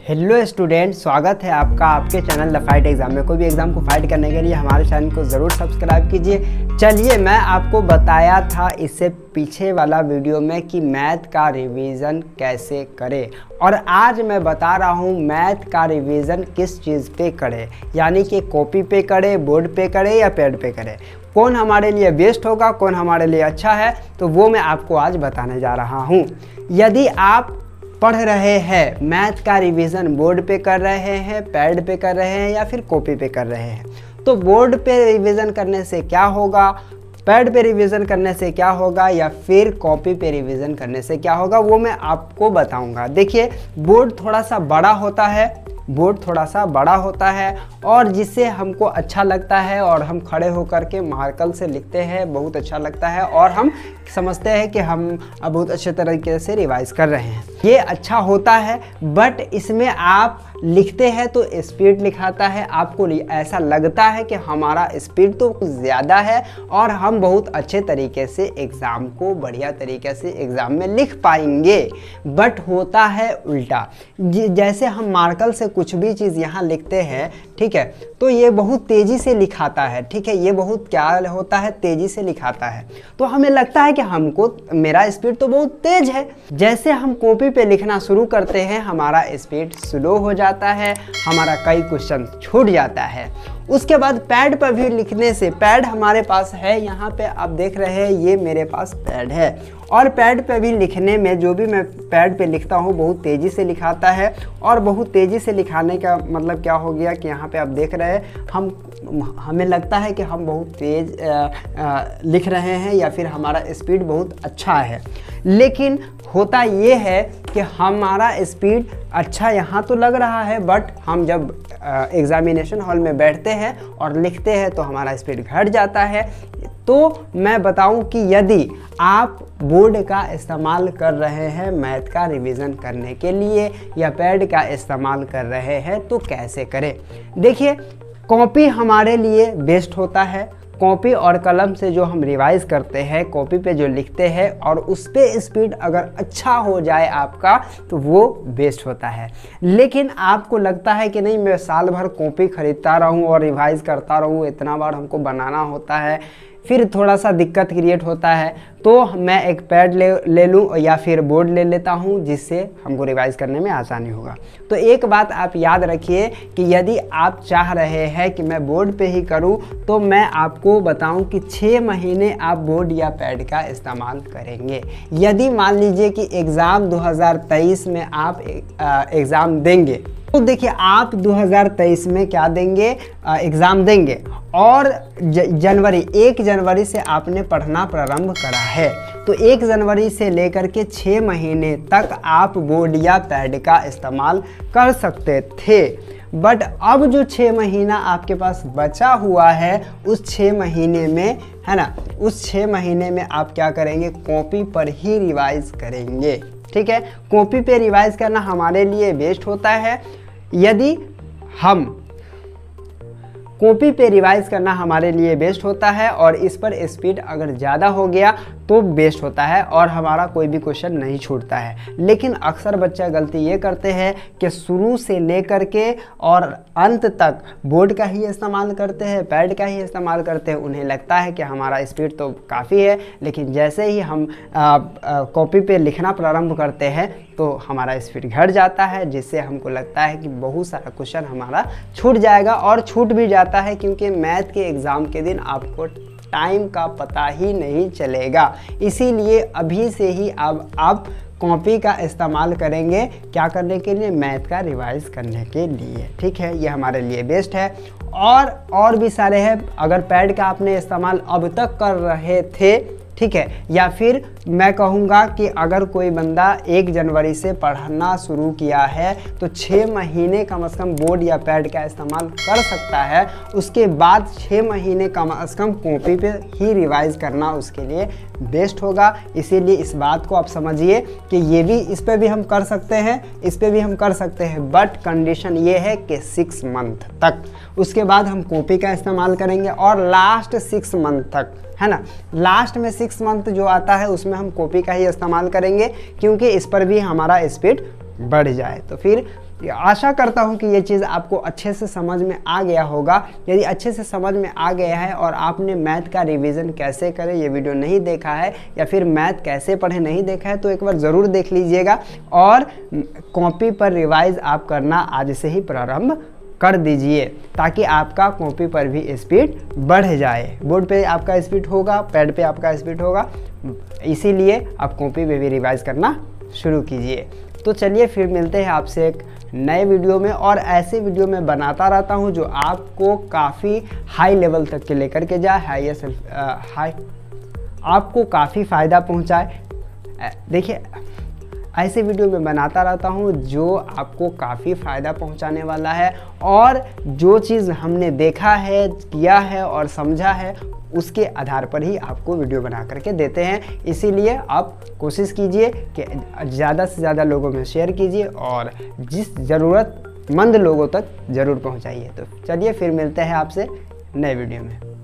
Hello student, स्वागत है आपका आपके चैनल द फाइट एग्जाम में। कोई भी एग्जाम को फाइट करने के लिए हमारे चैनल को ज़रूर सब्सक्राइब कीजिए। चलिए, मैं आपको बताया था इससे पीछे वाला वीडियो में कि मैथ का रिवीजन कैसे करें, और आज मैं बता रहा हूँ मैथ का रिवीजन किस चीज़ पे करें, यानी कि कॉपी पे करें, बोर्ड पे करें या पैड पे करें। कौन हमारे लिए बेस्ट होगा, कौन हमारे लिए अच्छा है, तो वो मैं आपको आज बताने जा रहा हूँ। यदि आप पढ़ रहे हैं, मैथ का रिवीजन बोर्ड पे कर रहे हैं, पैड पे कर रहे हैं या फिर कॉपी पे कर रहे हैं, तो बोर्ड पे रिवीजन करने से क्या होगा, पैड पे रिवीजन करने से क्या होगा या फिर कॉपी पे रिवीजन करने से क्या होगा, वो मैं आपको बताऊंगा। देखिए, बोर्ड थोड़ा सा बड़ा होता है और जिससे हमको अच्छा लगता है और हम खड़े होकर के मार्कर से लिखते हैं, बहुत अच्छा लगता है और हम समझते हैं कि हम बहुत अच्छे तरीके से रिवाइज कर रहे हैं। ये अच्छा होता है, बट इसमें आप लिखते हैं तो स्पीड लिखाता है, आपको ऐसा लगता है कि हमारा स्पीड तो कुछ ज़्यादा है और हम बहुत अच्छे तरीके से एग्ज़ाम को बढ़िया तरीके से एग्ज़ाम में लिख पाएंगे। बट होता है उल्टा। जैसे हम मार्कर से कुछ भी चीज़ यहाँ लिखते हैं, ठीक है, तो ये बहुत तेज़ी से लिखाता है, ठीक है, ये बहुत क्या होता है, तेज़ी से लिखाता है। तो हमें लगता है कि मेरा स्पीड तो बहुत तेज़ है। जैसे हम कॉपी पे लिखना शुरू करते हैं, हमारा स्पीड स्लो हो जाता है, हमारा कई क्वेश्चन छूट जाता है। उसके बाद पैड पर भी लिखने से, पैड हमारे पास है, यहाँ पे आप देख रहे हैं, ये मेरे पास पैड है, और पैड पे भी लिखने में, जो भी मैं पैड पे लिखता हूँ, बहुत तेज़ी से लिखाता है। और बहुत तेज़ी से लिखाने का मतलब क्या हो गया कि यहाँ पे आप देख रहे हैं, हमें लगता है कि हम बहुत तेज़ लिख रहे हैं या फिर हमारा स्पीड बहुत अच्छा है। लेकिन होता ये है कि हमारा स्पीड अच्छा यहाँ तो लग रहा है, बट हम जब एग्ज़ामिनेशन हॉल में बैठते हैं और लिखते हैं तो हमारा स्पीड घट जाता है। तो मैं बताऊं कि यदि आप बोर्ड का इस्तेमाल कर रहे हैं मैथ का रिवीजन करने के लिए या पैड का इस्तेमाल कर रहे हैं तो कैसे करें। देखिए, कॉपी हमारे लिए बेस्ट होता है। कॉपी और कलम से जो हम रिवाइज करते हैं, कॉपी पे जो लिखते हैं और उस पे स्पीड अगर अच्छा हो जाए आपका, तो वो बेस्ट होता है। लेकिन आपको लगता है कि नहीं, मैं साल भर कॉपी खरीदता रहूं और रिवाइज करता रहूं, इतना बार हमको बनाना होता है, फिर थोड़ा सा दिक्कत क्रिएट होता है, तो मैं एक पैड ले लूँ या फिर बोर्ड ले लेता हूँ, जिससे हमको रिवाइज करने में आसानी होगा। तो एक बात आप याद रखिए कि यदि आप चाह रहे हैं कि मैं बोर्ड पे ही करूँ, तो मैं आपको बताऊं कि 6 महीने आप बोर्ड या पैड का इस्तेमाल करेंगे। यदि मान लीजिए कि एग्ज़ाम 2023 में आप एग्ज़ाम देंगे, तो देखिए, आप 2023 में क्या देंगे, एग्ज़ाम देंगे, और 1 जनवरी से आपने पढ़ना प्रारंभ करा है, तो 1 जनवरी से लेकर के 6 महीने तक आप बोर्ड या पैड का इस्तेमाल कर सकते थे। बट अब जो 6 महीना आपके पास बचा हुआ है, उस 6 महीने में, है ना, उस 6 महीने में आप क्या करेंगे, कॉपी पर ही रिवाइज करेंगे। ठीक है, कॉपी पे रिवाइज करना हमारे लिए बेस्ट होता है। यदि हम कॉपी पे रिवाइज करना हमारे लिए बेस्ट होता है और इस पर स्पीड अगर ज़्यादा हो गया तो बेस्ट होता है और हमारा कोई भी क्वेश्चन नहीं छूटता है। लेकिन अक्सर बच्चे गलती ये करते हैं कि शुरू से लेकर के और अंत तक बोर्ड का ही इस्तेमाल करते हैं, पैड का ही इस्तेमाल करते हैं। उन्हें लगता है कि हमारा स्पीड तो काफ़ी है, लेकिन जैसे ही हम कॉपी पे लिखना प्रारंभ करते हैं तो हमारा स्पीड घट जाता है, जिससे हमको लगता है कि बहुत सारा क्वेश्चन हमारा छूट जाएगा, और छूट भी जाता है क्योंकि मैथ के एग्ज़ाम के दिन आपको टाइम का पता ही नहीं चलेगा। इसीलिए अभी से ही अब आप कॉपी का इस्तेमाल करेंगे, क्या करने के लिए, मैथ का रिवाइज करने के लिए। ठीक है, ये हमारे लिए बेस्ट है। और भी सारे हैं। अगर पैड का आपने इस्तेमाल अब तक कर रहे थे, ठीक है, या फिर मैं कहूँगा कि अगर कोई बंदा 1 जनवरी से पढ़ना शुरू किया है तो 6 महीने कम से कम बोर्ड या पैड का इस्तेमाल कर सकता है। उसके बाद 6 महीने कम से कम कॉपी पे ही रिवाइज करना उसके लिए बेस्ट होगा। इसीलिए इस बात को आप समझिए कि ये भी, इस पे भी हम कर सकते हैं, इस पे भी हम कर सकते हैं, बट कंडीशन ये है कि 6 मंथ तक। उसके बाद हम कॉपी का इस्तेमाल करेंगे और लास्ट 6 मंथ तक, है ना, लास्ट में 6 मंथ जो आता है उसमें हम कॉपी का ही इस्तेमाल करेंगे, क्योंकि इस पर भी हमारा स्पीड बढ़ जाए। तो फिर आशा करता हूँ कि ये चीज़ आपको अच्छे से समझ में आ गया होगा। यदि अच्छे से समझ में आ गया है और आपने मैथ का रिवीजन कैसे करें ये वीडियो नहीं देखा है, या फिर मैथ कैसे पढ़े नहीं देखा है, तो एक बार ज़रूर देख लीजिएगा और कॉपी पर रिवाइज आप करना आज से ही प्रारंभ कर दीजिए, ताकि आपका कॉपी पर भी स्पीड बढ़ जाए। बोर्ड पे आपका स्पीड होगा, पैड पे आपका स्पीड होगा, इसीलिए आप कॉपी पे भी रिवाइज करना शुरू कीजिए। तो चलिए फिर मिलते हैं आपसे एक नए वीडियो में, और ऐसे वीडियो मैं बनाता रहता हूं जो आपको काफ़ी हाई लेवल तक के लेकर के जाए, आपको काफ़ी फ़ायदा पहुंचाए। देखिए ऐसे वीडियो मैं बनाता रहता हूं जो आपको काफ़ी फ़ायदा पहुंचाने वाला है, और जो चीज़ हमने देखा है, किया है और समझा है उसके आधार पर ही आपको वीडियो बना करके देते हैं। इसीलिए आप कोशिश कीजिए कि ज़्यादा से ज़्यादा लोगों में शेयर कीजिए और जिस ज़रूरतमंद लोगों तक ज़रूर पहुंचाइए। तो चलिए फिर मिलते हैं आपसे नए वीडियो में।